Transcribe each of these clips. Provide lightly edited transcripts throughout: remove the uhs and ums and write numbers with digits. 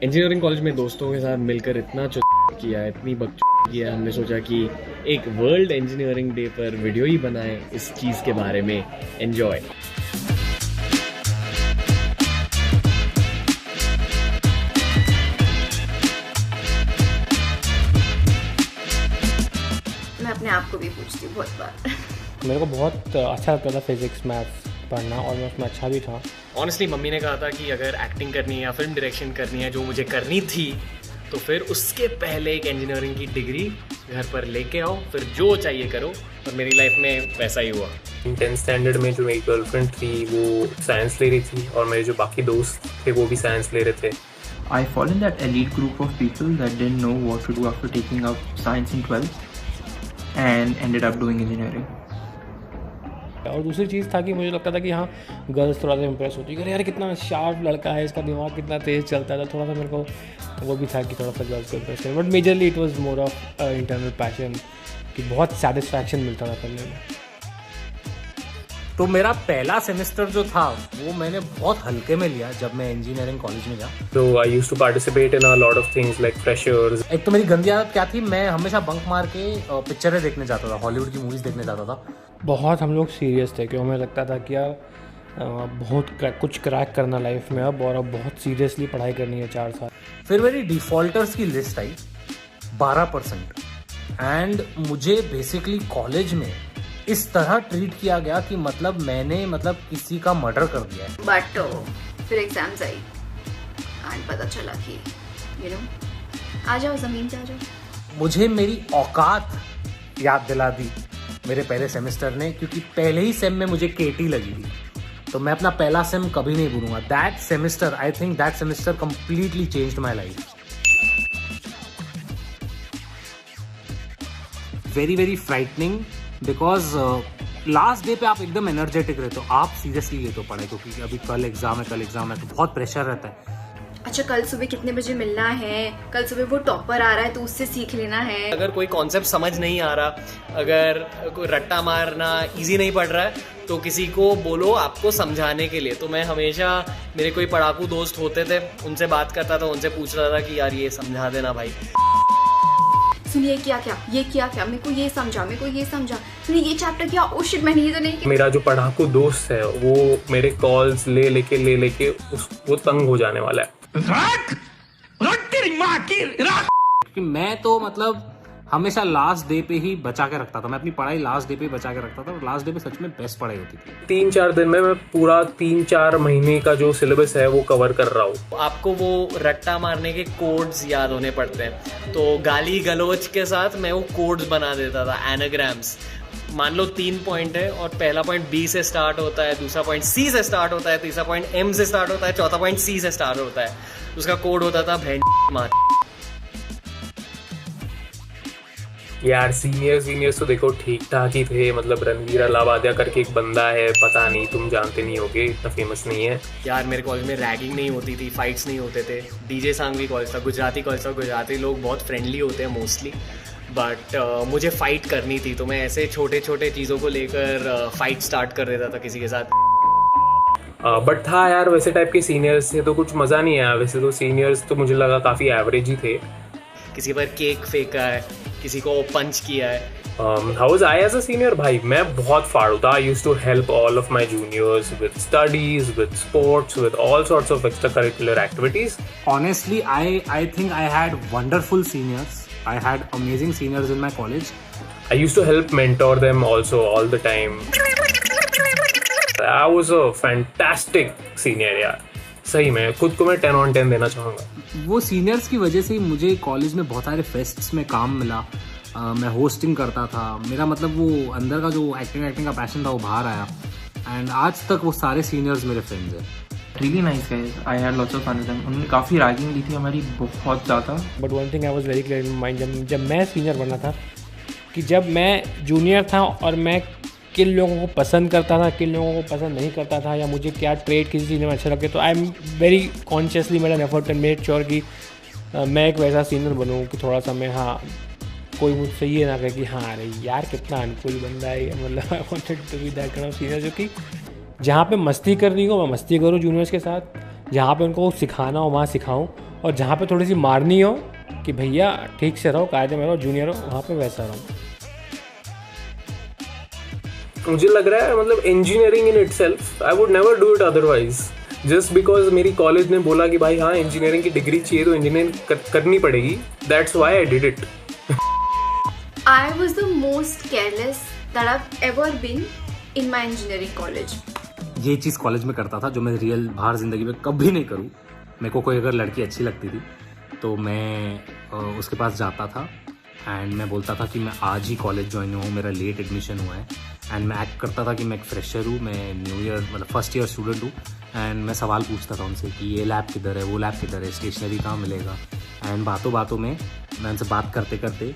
Engineering college में दोस्तों के साथ मिलकर इतना किया, इतनी किया, हमने सोचा कि एक वर्ल्ड इंजीनियरिंग डे पर वीडियो ही बनाएं इस चीज़ के बारे में। एंजॉय। मैं अपने आप को भी पूछती हूँ बहुत बार। मेरे को बहुत अच्छा लगता था फिज़िक्स मैथ्स पढ़ना और मैं उसमें अच्छा भी था। ऑनेस्टली मम्मी ने कहा था कि अगर एक्टिंग करनी है या फिल्म डायरेक्शन करनी है, जो मुझे करनी थी, तो फिर उसके पहले एक इंजीनियरिंग की डिग्री घर पर लेके आओ, फिर जो चाहिए करो। और मेरी लाइफ में वैसा ही हुआ। 10th स्टैंडर्ड में जो मेरी गर्लफ्रेंड थी वो साइंस ले रही थी और मेरे जो बाकी दोस्त थे वो भी साइंस ले रहे थे। I fall in that elite group of people that didn't know what to do after taking up science in 12th and ended up doing engineering. और दूसरी चीज़ था कि मुझे लगता था कि हाँ, गर्ल्स थोड़ा सा इम्प्रेस होती है, अरे यार कितना शार्प लड़का है, इसका दिमाग कितना तेज़ चलता था। थोड़ा सा मेरे को वो भी था कि थोड़ा सा गर्ल्स को इम्प्रेस करें, but majorly it was more of internal passion कि बहुत सेटिस्फैक्शन मिलता था करने में। तो मेरा पहला सेमेस्टर जो था वो मैंने बहुत हल्के में लिया जब मैं इंजीनियरिंग कॉलेज में गया। So I used to participate in a lot of things like freshers. एक तो मेरी गंदी आदत क्या थी, मैं हमेशा बंक मार के पिक्चरें देखने जाता था, हॉलीवुड की मूवीज़ देखने जाता था। बहुत हम लोग सीरियस थे क्योंकि हमें लगता था कि यार बहुत कुछ क्रैक करना लाइफ में अब, और अब बहुत सीरियसली पढ़ाई करनी है 4 साल। फिर मेरी डिफ़ॉल्टर्स की लिस्ट आई 12%, एंड मुझे बेसिकली कॉलेज में इस तरह ट्रीट किया गया कि मैंने किसी का मर्डर कर दिया है। बट फिर एग्जाम्स आई एंड पता चला कि आ जाओ ज़मीन पे आ जाओ। मुझे मेरी औकात याद दिला दी मेरे पहले सेमेस्टर ने, क्योंकि पहले ही सेम में मुझे केटी लगी थी। तो मैं अपना पहला सेम कभी नहीं भूलूंगा। That semester, I think that semester completely changed my life. Very very frightening, because last day पे आप एकदम एनर्जेटिक रहते हो, आप सीरियसली लेते हो पढ़ाई को, क्योंकि अभी कल एग्जाम है तो बहुत प्रेशर रहता है। अच्छा, कल सुबह कितने बजे मिलना है, कल सुबह वो टॉपर आ रहा है तो उससे सीख लेना है। अगर कोई कॉन्सेप्ट समझ नहीं आ रहा, अगर कोई रट्टा मारना इजी नहीं पड़ रहा है, तो किसी को बोलो आपको समझाने के लिए। तो मैं हमेशा, मेरे कोई पढ़ाकू दोस्त होते थे, उनसे बात करता था, उनसे पूछ रहा था कि यार ये समझा देना भाई। सुनिए ये किया क्या, मेरे को ये समझा, सुनिए ये चैप्टर क्या, ओ शिट मैंने ये तो नहीं किया। मेरा जो पढ़ाकू दोस्त है वो मेरे कॉल्स ले लेके वो तंग हो जाने वाला है। कि मैं तो हमेशा लास्ट डे पे ही बचा के रखता था, मैं अपनी पढ़ाई लास्ट डे पे बचा के रखता था, और लास्ट डे पे सच में बेस्ट पढ़ाई होती थी। 3-4 दिन में मैं पूरा 3-4 महीने का जो सिलेबस है वो कवर कर रहा हूँ। आपको वो रट्टा मारने के कोड्स याद होने पड़ते हैं, तो गाली गलौज के साथ मैं वो कोड्स बना देता था, एनाग्राम्स। मान लो 3 पॉइंट है और पहला पॉइंट बी से स्टार्ट होता है, दूसरा पॉइंट सी से स्टार्ट होता है, तीसरा पॉइंट एम से स्टार्ट होता है, चौथा पॉइंट सी से स्टार्ट होता है। उसका कोड होता था मार। यार सीनियर्स तो देखो ठीक ठाक ही थे, रणवीर अलावादिया करके एक बंदा है, पता नहीं तुम जानते नहीं होगे, इतना फेमस नहीं है। यार मेरे कॉलेज में रैगिंग नहीं होती थी, फाइट्स नहीं होते थे। डीजे सांगवी कॉलेज था, गुजराती कॉलेज था, गुजराती लोग बहुत फ्रेंडली होते हैं मोस्टली, बट मुझे फ़ाइट करनी थी, तो मैं ऐसे छोटे छोटे चीज़ों को लेकर फ़ाइट स्टार्ट कर देता था किसी के साथ। बट था यार, वैसे टाइप के सीनियर्स थे तो कुछ मज़ा नहीं आया। वैसे तो सीनियर्स तो मुझे लगा काफ़ी एवरेज ही थे। किसी पर केक फेंका है, किसी को पंच किया है। How was I as a senior? भाई मैं बहुत फाड़ू था। I used to help all of my juniors with studies, with sports, with all sorts of extracurricular activities. Honestly, I think I had wonderful seniors. I had amazing seniors in my college. I used to help mentor them also all the time. I was a fantastic senior यार, सही में खुद को मैं 10 on 10 देना चाहूँगा। वो seniors की वजह से ही मुझे कॉलेज में बहुत सारे फेस्ट्स में काम मिला। मैं होस्टिंग करता था, मेरा वो अंदर का जो एक्टिंग का पैशन था वो बाहर आया, एंड आज तक वो सारे सीनियर्स मेरे फ्रेंड्स हैं। Really nice guys. I had lots of fun with them. उन्होंने काफ़ी रैगिंग ली थी हमारी, बहुत ज़्यादा। But one thing I was very clear in mind, जब मैं सीनियर बना था, कि जब मैं जूनियर था और मैं किन लोगों को पसंद करता था, किन लोगों को पसंद नहीं करता था, या मुझे क्या ट्रेड किसी चीज़ में अच्छा लगे, तो I am very consciously made an effort and made sure कि मैं एक वैसा सीनियर बनूँ कि थोड़ा सा मैं, हाँ, कोई मुझसे ये ना कहे कि हाँ अरे यार कितना अनकूल बंदा है, I wanted to be that kind of senior, जो कि जहाँ पे मस्ती करनी हो मैं मस्ती करूँ जूनियर्स के साथ, जहाँ पे उनको सिखाना हो वहाँ सिखाऊँ, और जहाँ पे थोड़ी सी मारनी हो कि भैया ठीक से रहो, कायदे में रहो, जूनियर हो, वहाँ पे वैसा रहो। मुझे लग रहा है मतलब engineering in itself I would never do it otherwise, just because मेरी कॉलेज ने बोला कि भाई हाँ इंजीनियरिंग की डिग्री चाहिए तो इंजीनियरिंग करनी पड़ेगी, that's why I did it. I was the most careless that I've ever been in my engineering college. ये चीज़ कॉलेज में करता था जो मैं रियल बाहर ज़िंदगी में कभी नहीं करूँ। मेरे को कोई अगर लड़की अच्छी लगती थी तो मैं उसके पास जाता था एंड मैं बोलता था कि मैं आज ही कॉलेज ज्वाइन हुआ हूँ, मेरा लेट एडमिशन हुआ है, एंड मैं एक्ट करता था कि मैं एक फ्रेशर हूँ, मैं न्यू ईयर मतलब फर्स्ट ईयर स्टूडेंट हूँ, एंड मैं सवाल पूछता था उनसे कि ये लैब किधर है, वो लैब किधर है, स्टेशनरी कहाँ मिलेगा, एंड बातों बातों में मैं उनसे बात करते करते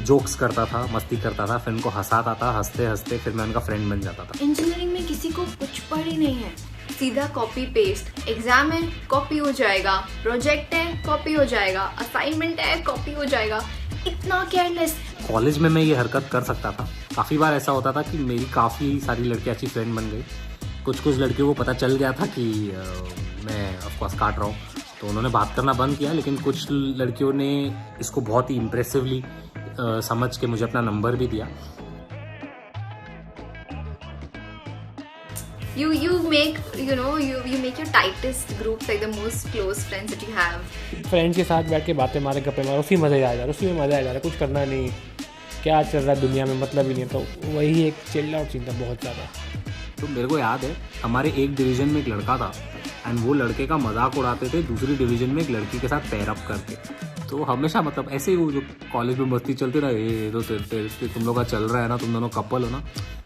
जोक्स करता था, मस्ती करता था, फिर उनको हंसाता था, हंसते हंसते फिर मैं उनका फ्रेंड बन जाता था। इंजीनियरिंग में किसी को कुछ पढ़ ही नहीं है, सीधा कॉपी पेस्ट, एग्जाम है कॉपी हो जाएगा, प्रोजेक्ट है कॉपी हो जाएगा, असाइनमेंट है कॉपी हो जाएगा, इतना केयरलेस। कॉलेज में मैं ये हरकत कर सकता था। काफ़ी बार ऐसा होता था कि मेरी काफ़ी सारी लड़कियाँ अच्छी फ्रेंड बन गई। कुछ लड़कियों को पता चल गया था कि मैं ऑफकोर्स काट रहा हूँ, तो उन्होंने बात करना बंद किया, लेकिन कुछ लड़कियों ने इसको बहुत ही इम्प्रेसिवली समझ के मुझे अपना नंबर भी दिया। You make your tightest groups, like the most close friends that you have. Friends के साथ बैठ के बातें मारे, गप्पे मारे, उसी मज़े आ जा रहा, उसी में मज़ा आ जा रहा, कुछ करना नहीं, क्या चल रहा है दुनिया में मतलब ही नहीं, तो वही एक चिल आउट सीन था बहुत ज़्यादा। तो मेरे को याद है हमारे एक डिवीज़न में एक लड़का था एंड वो लड़के का मजाक उड़ाते थे दूसरी डिवीज़न में एक लड़की के साथ पेयर अप करके। तो हमेशा मतलब ऐसे ही वो जो कॉलेज में मस्ती चलती रहा, ये तो तुम लोग का चल रहा है ना, तुम दोनों कपल हो ना,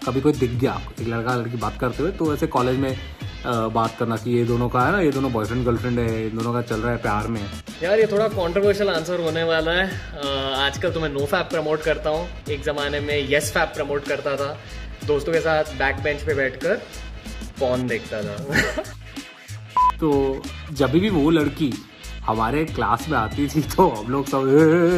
कभी कोई दिख गया एक लड़का लड़की बात करते हुए तो ऐसे कॉलेज में बात करना कि ये दोनों का है ना, ये दोनों बॉयफ्रेंड गर्लफ्रेंड है, इन दोनों का चल रहा है, प्यार में है। यार ये थोड़ा कंट्रोवर्शियल आंसर होने वाला है। आजकल तो मैं नो फैप प्रमोट करता हूँ, एक ज़माने में येस फैप प्रमोट करता था, दोस्तों के साथ बैक बेंच पे बैठकर पॉर्न देखता था। तो जब भी वो लड़की हमारे क्लास में आती थी तो हम लोग सब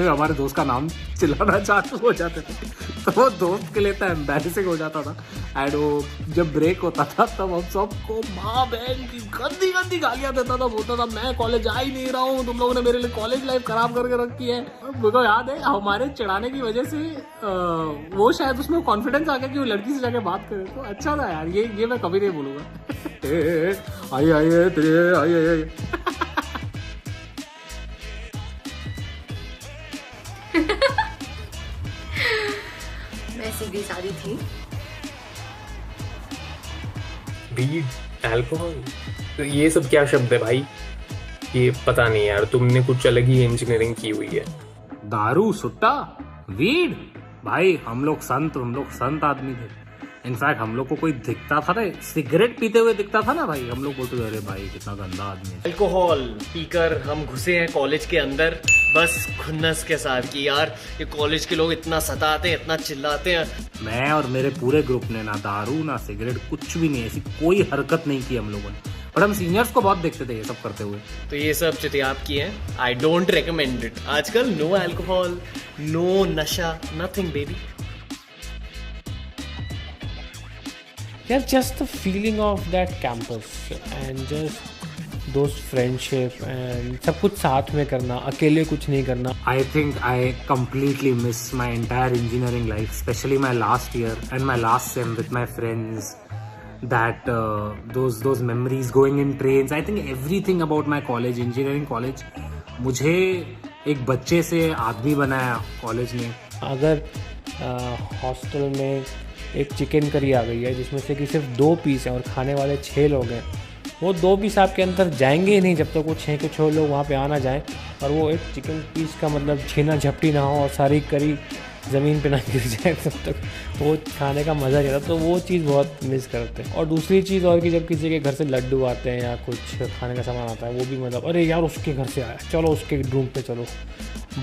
हमारे दोस्त का नाम चिल्लाना चालू हो जाते थे, तो वो दोस्त के लिए तो एम्बैरेसिंग हो जाता था। एंड वो जब ब्रेक होता था तब हम सबको माँ बहन की गंदी गंदी गालियाँ देता था, बोलता था मैं कॉलेज आ ही नहीं रहा हूँ, तुम लोगों ने मेरे लिए कॉलेज लाइफ खराब करके रखी है। मुझे याद है हमारे चिढ़ाने की वजह से वो शायद उसमें कॉन्फिडेंस आ गया कि वो लड़की से जाके बात करे, तो अच्छा था यार, ये मैं कभी नहीं भूलूंगा। आइए तेरे आइए। मैं सीधी सादी थी। वीड, अल्कोहल, तो ये सब क्या शब्द है भाई? ये पता नहीं यार, तुमने कुछ अलग ही इंजीनियरिंग की हुई है। दारू, सुट्टा, वीड, भाई हम लोग संत आदमी थे। इनफैक्ट हम लोग को कोई दिखता था ना, सिगरेट पीते हुए दिखता था ना भाई, हम लोग बोलते थे अरे भाई कितना गंदा आदमी है। अल्कोहल पीकर हम घुसे हैं कॉलेज के अंदर बस खुन्नस के साथ कि यार ये कॉलेज के लोग इतना सताते हैं, इतना चिल्लाते हैं। मैं और मेरे पूरे ग्रुप ने ना दारू ना सिगरेट कुछ भी नहीं, ऐसी कोई हरकत नहीं की हम लोगों ने, और हम सीनियर्स को बहुत देखते थे ये सब करते हुए। तो ये सब चितियाप की हैं, आई डोंट रिकमेंड इट। आजकल नो अल्कोहल, नो नशा, नथिंग बेबी। यार just the feeling of that campus and just दोस्त फ्रेंडशिप एंड सब कुछ साथ में करना, अकेले कुछ नहीं करना। I think I completely miss my entire engineering life, especially my last year and my last sem with my friends. That those memories, going in trains. I think everything about my college, engineering college, मुझे एक बच्चे से आदमी बनाया college ने। अगर hostel में एक चिकन करी आ गई है जिसमें से कि सिर्फ 2 पीस हैं और खाने वाले 6 लोग हैं, वो 2 पीस आपके अंदर जाएंगे ही नहीं जब तक वो 6 के 6 लोग वहाँ पे आ ना जाएं, और वो एक चिकन पीस का मतलब छीना झपटी ना हो और सारी करी ज़मीन पे ना गिर जाए, तब तक वो खाने का मज़ा नहीं आता। तो वो चीज़ बहुत मिस करते हैं। और दूसरी चीज़ और कि जब किसी के घर से लड्डू आते हैं या कुछ खाने का सामान आता है, वो भी मतलब अरे यार उसके घर से आया, चलो उसके रूम पे चलो।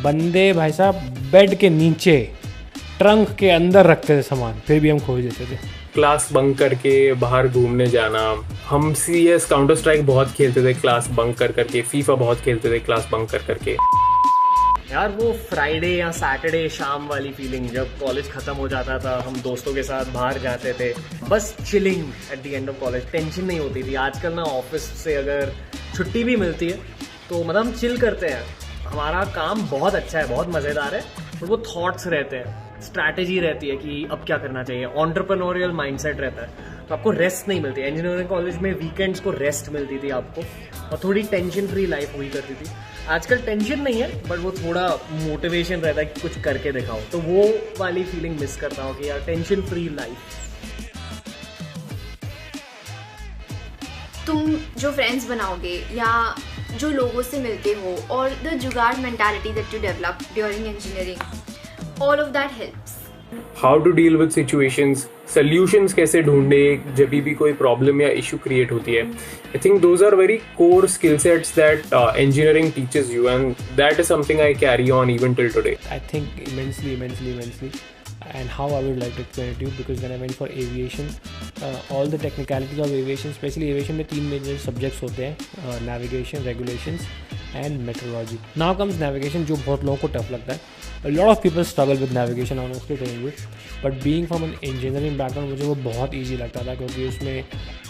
बंदे भाई साहब बेड के नीचे ट्रंक के अंदर रखते थे सामान, फिर भी हम खोज देते थे। क्लास बंक करके बाहर घूमने जाना, हम CS काउंटर स्ट्राइक बहुत खेलते थे क्लास बंक कर करके, फीफा बहुत खेलते थे क्लास बंक कर करके। यार वो फ्राइडे या सैटरडे शाम वाली फीलिंग, जब कॉलेज ख़त्म हो जाता था, हम दोस्तों के साथ बाहर जाते थे, बस chilling at the end of college, tension नहीं होती थी। आजकल ना ऑफिस से अगर छुट्टी भी मिलती है तो मतलब हम चिल करते हैं, हमारा काम बहुत अच्छा है, बहुत मज़ेदार है, और वो थॉट्स रहते हैं, स्ट्रैटेजी रहती है कि अब क्या करना चाहिए, एंटरप्रेन्योरियल माइंडसेट रहता है, तो आपको रेस्ट नहीं मिलती। इंजीनियरिंग कॉलेज में वीकेंड्स को रेस्ट मिलती थी आपको, और थोड़ी टेंशन फ्री लाइफ हुई करती थी। आजकल टेंशन नहीं है, बट वो थोड़ा मोटिवेशन रहता है कि कुछ करके दिखाओ, तो वो वाली फीलिंग मिस करता हूँ कि यार टेंशन फ्री लाइफ। तुम जो फ्रेंड्स बनाओगे या जो लोगों से मिलते हो, और the jugaad mentality that you develop during engineering, all of that helps. How to deal with situations, solutions कैसे ढूंढे जब भी कोई प्रॉब्लम या इशू क्रिएट होती है। I think those are very core skill sets that engineering teaches you, and that is something I carry on even till today. I think immensely, and how I would like to explain it to you, because when I went for aviation, all the technicalities of aviation, especially aviation में 3 major subjects होते हैं, navigation, regulations and meteorology. Now comes navigation, जो बहुत लोगों को tough लगता है. A lot of people struggle with navigation, honestly telling you, but being from an engineering background मुझे वो बहुत easy लगता था, क्योंकि उसमें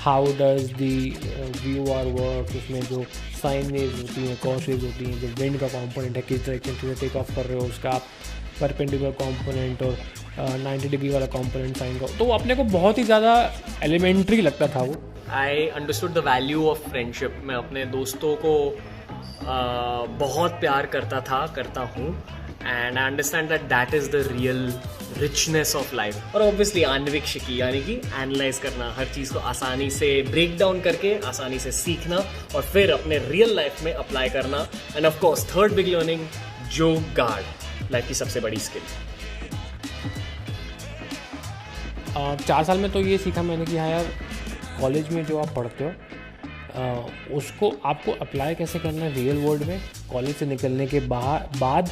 how does the VOR work, उसमें जो sine waves होती हैं, cos waves होती हैं, जो wind का component है, किस डायरेक्शन से टेक ऑफ कर रहे हो, उसका परपेंडिकुलर कंपोनेंट और 90 डिग्री वाला कंपोनेंट साइन का, तो वो अपने को बहुत ही ज़्यादा एलिमेंट्री लगता था वो। I understood the value of friendship. मैं अपने दोस्तों को बहुत प्यार करता हूँ, and I understand that is the real richness of life. और ऑब्वियसली अन्वेक्षिकी यानी कि एनालाइज करना, हर चीज़ को आसानी से ब्रेक डाउन करके आसानी से सीखना और फिर अपने रियल लाइफ में अप्लाई करना। End of course third big learning, जो गार्ड, लाइफ की सबसे बड़ी स्किल। 4 साल में तो ये सीखा मैंने कि हाँ यार, कॉलेज में जो आप पढ़ते हो उसको आपको अप्लाई कैसे करना है रियल वर्ल्ड में, कॉलेज से निकलने के बाद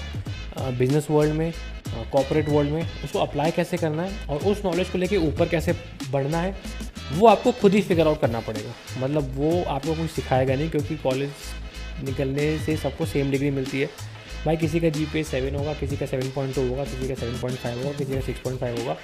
बिजनेस वर्ल्ड में, कॉर्पोरेट वर्ल्ड में उसको अप्लाई कैसे करना है, और उस नॉलेज को लेके ऊपर कैसे बढ़ना है, वो आपको खुद ही फिगर आउट करना पड़ेगा। मतलब वो आपको कुछ सिखाएगा नहीं, क्योंकि कॉलेज निकलने से सबको सेम डिग्री मिलती है। भाई किसी का GPA 7 होगा, किसी का 7.2 होगा, किसी का 7.5 होगा, किसी का 6.5 होगा।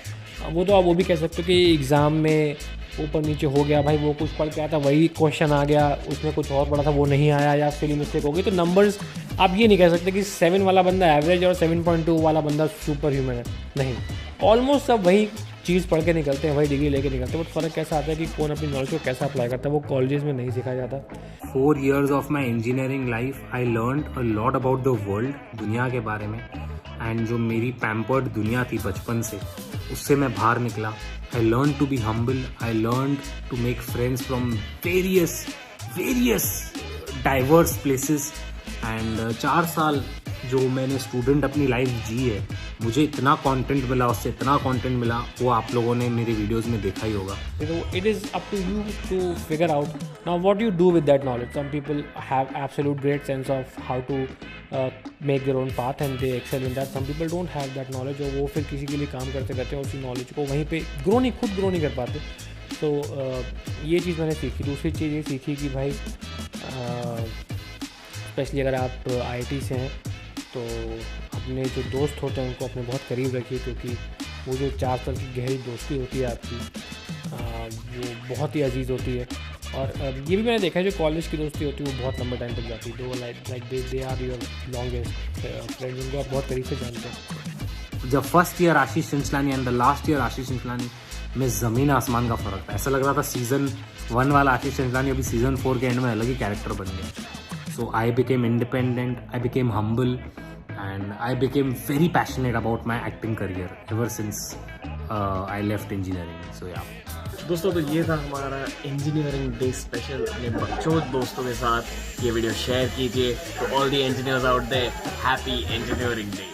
वो तो आप वो भी कह सकते हो कि एग्ज़ाम में ऊपर नीचे हो गया, भाई वो कुछ पढ़ के आया था, वही क्वेश्चन आ गया, उसमें कुछ और पढ़ा था वो नहीं आया, या फिर मिस्टेक हो गई। तो नंबर्स आप ये नहीं कह सकते कि 7 वाला बंदा एवरेज और 7.2 वाला बंदा सुपर ह्यूमन है, नहीं। ऑलमोस्ट सब वही चीज़ पढ़ के निकलते हैं, वही डिग्री लेके निकलते हैं। बट फ़र्क कैसा आता है कि कौन अपनी नॉलेज को कैसा अप्लाई करता है, वो कॉलेजेस में नहीं सिखाया जाता। 4 years of my engineering life, I learned a lot about the world, दुनिया के बारे में, एंड जो मेरी पैम्पर्ड दुनिया थी बचपन से, उससे मैं बाहर निकला। I learned to be humble, I learned to make friends from various diverse places, and 4 साल जो मैंने स्टूडेंट अपनी लाइफ जी है, मुझे इतना कंटेंट मिला, उससे इतना कंटेंट मिला, वो आप लोगों ने मेरे वीडियोस में देखा ही होगा। It is up to you to figure out now what you do with that knowledge. Some people have absolute great sense of how to make their own path and they excel in that. Some people don't have that knowledge, और वो फिर किसी के लिए काम करते हैं, उसी नॉलेज को वहीं पे खुद ग्रो नहीं कर पाते। तो ये चीज़ मैंने सीखी। दूसरी चीज़ ये सीखी कि भाई स्पेशली अगर आप IIT से हैं तो अपने जो दोस्त होते हैं उनको अपने बहुत करीब रखिए, क्योंकि वो जो 4 साल की गहरी दोस्ती होती है आपकी, वो बहुत ही अजीज़ होती है। और ये भी मैंने देखा है, जो कॉलेज की दोस्ती होती है वो बहुत लंबे टाइम तक जाती है। दो like they are your longest friends, उनको आप बहुत करीब से जानते हैं। जब first year Ashish Chinchlani and the last year Ashish Chinchlani में ज़मीन आसमान का फ़र्क था। ऐसा लग रहा था सीज़न 1 वाला आशीष चिंचलानी अभी सीज़न 4 के एंड में अलग ही कैरेक्टर बन गया। So I became independent, I became humble, and I became very passionate about my acting career ever since I left engineering. So yeah. दोस्तों, तो ये था हमारा इंजीनियरिंग डे स्पेशल। अपने बच्चों दोस्तों के साथ ये वीडियो शेयर कीजिए। तो all the engineers out there, happy engineering day.